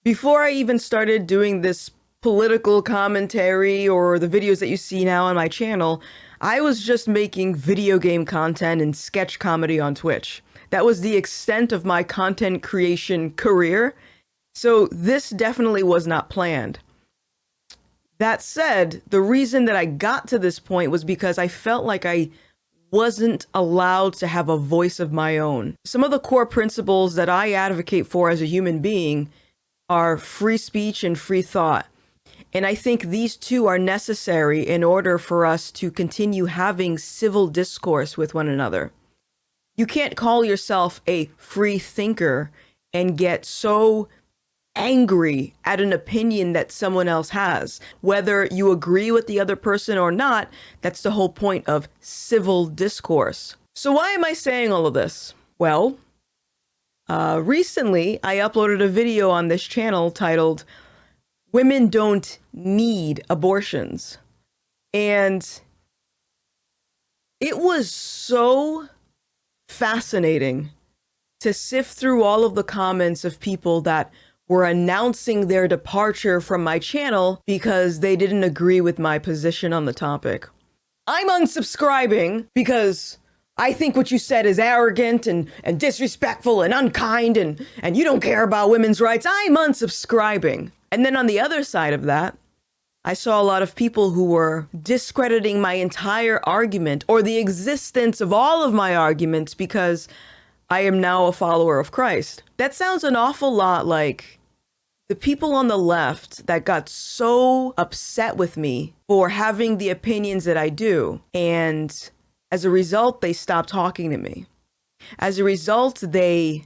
Before I even started doing this political commentary or the videos that you see now on my channel, I was just making video game content and sketch comedy on Twitch. That was the extent of my content creation career, so this definitely was not planned. That said, the reason that I got to this point was because I felt like I wasn't allowed to have a voice of my own. Some of the core principles that I advocate for as a human being are free speech and free thought. And I think these two are necessary in order for us to continue having civil discourse with one another. You can't call yourself a free thinker and get so angry at an opinion that someone else has. Whether you agree with the other person or not, that's the whole point of civil discourse. So why am I saying all of this? Well, recently I uploaded a video on this channel titled "Women Don't Need Abortions." And it was so fascinating to sift through all of the comments of people that were announcing their departure from my channel because they didn't agree with my position on the topic. I'm unsubscribing because I think what you said is arrogant and disrespectful and unkind and you don't care about women's rights. I'm unsubscribing. And then on the other side of that, I saw a lot of people who were discrediting my entire argument or the existence of all of my arguments because I am now a follower of Christ. That sounds an awful lot like the people on the left that got so upset with me for having the opinions that I do. And as a result, they stopped talking to me. As a result, they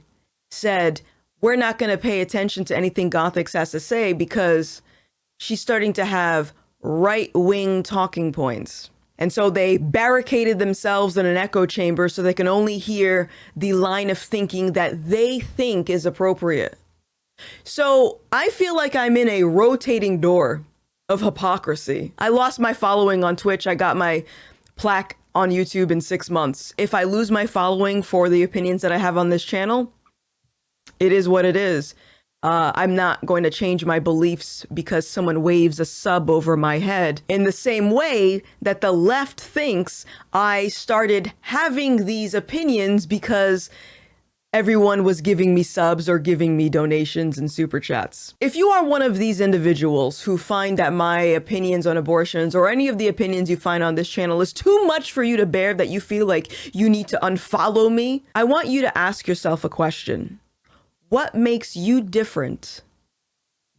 said, we're not going to pay attention to anything Gothix has to say because she's starting to have right-wing talking points. And so they barricaded themselves in an echo chamber so they can only hear the line of thinking that they think is appropriate. So I feel like I'm in a rotating door of hypocrisy. I lost my following on Twitch. I got my plaque on YouTube in 6 months. If I lose my following for the opinions that I have on this channel, it is what it is. I'm not going to change my beliefs because someone waves a sub over my head. In the same way that the left thinks I started having these opinions because everyone was giving me subs or giving me donations and super chats. If you are one of these individuals who find that my opinions on abortions or any of the opinions you find on this channel is too much for you to bear, that you feel like you need to unfollow me, I want you to ask yourself a question. What makes you different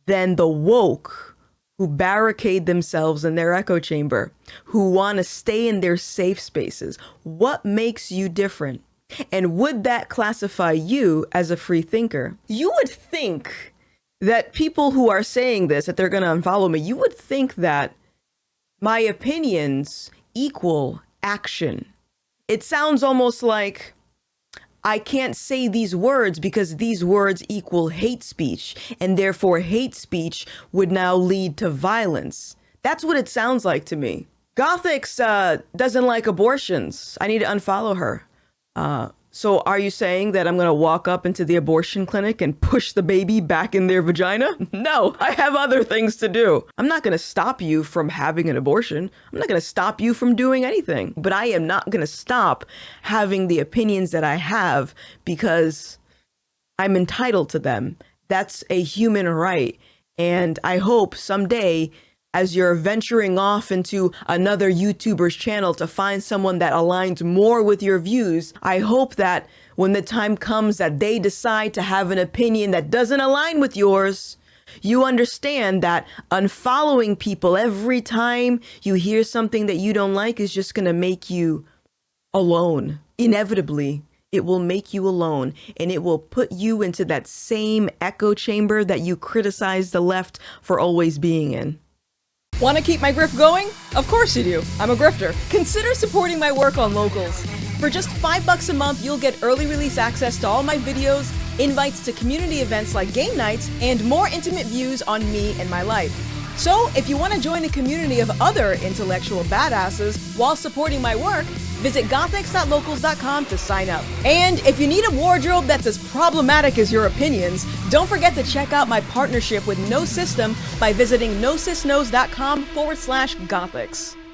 than the woke who barricade themselves in their echo chamber, who want to stay in their safe spaces? What makes you different? And would that classify you as a free thinker? You would think that people who are saying this, that they're going to unfollow me, you would think that my opinions equal action. It sounds almost like I can't say these words because these words equal hate speech, and therefore hate speech would now lead to violence. That's what it sounds like to me. Gothix doesn't like abortions. I need to unfollow her. So are you saying that I'm going to walk up into the abortion clinic and push the baby back in their vagina? No, I have other things to do. I'm not going to stop you from having an abortion. I'm not going to stop you from doing anything, but I am not going to stop having the opinions that I have because I'm entitled to them. That's a human right. And I hope someday, as you're venturing off into another YouTuber's channel to find someone that aligns more with your views, I hope that when the time comes that they decide to have an opinion that doesn't align with yours, you understand that unfollowing people every time you hear something that you don't like is just going to make you alone. Inevitably, it will make you alone, and it will put you into that same echo chamber that you criticize the left for always being in. Want to keep my grift going? Of course you do. I'm a grifter. Consider supporting my work on Locals. For just $5 a month, you'll get early release access to all my videos, invites to community events like game nights, and more intimate views on me and my life. So if you want to join a community of other intellectual badasses while supporting my work, Visit gothix.locals.com to sign up. And if you need a wardrobe that's as problematic as your opinions, don't forget to check out my partnership with No System by visiting nosysnose.com/Gothix.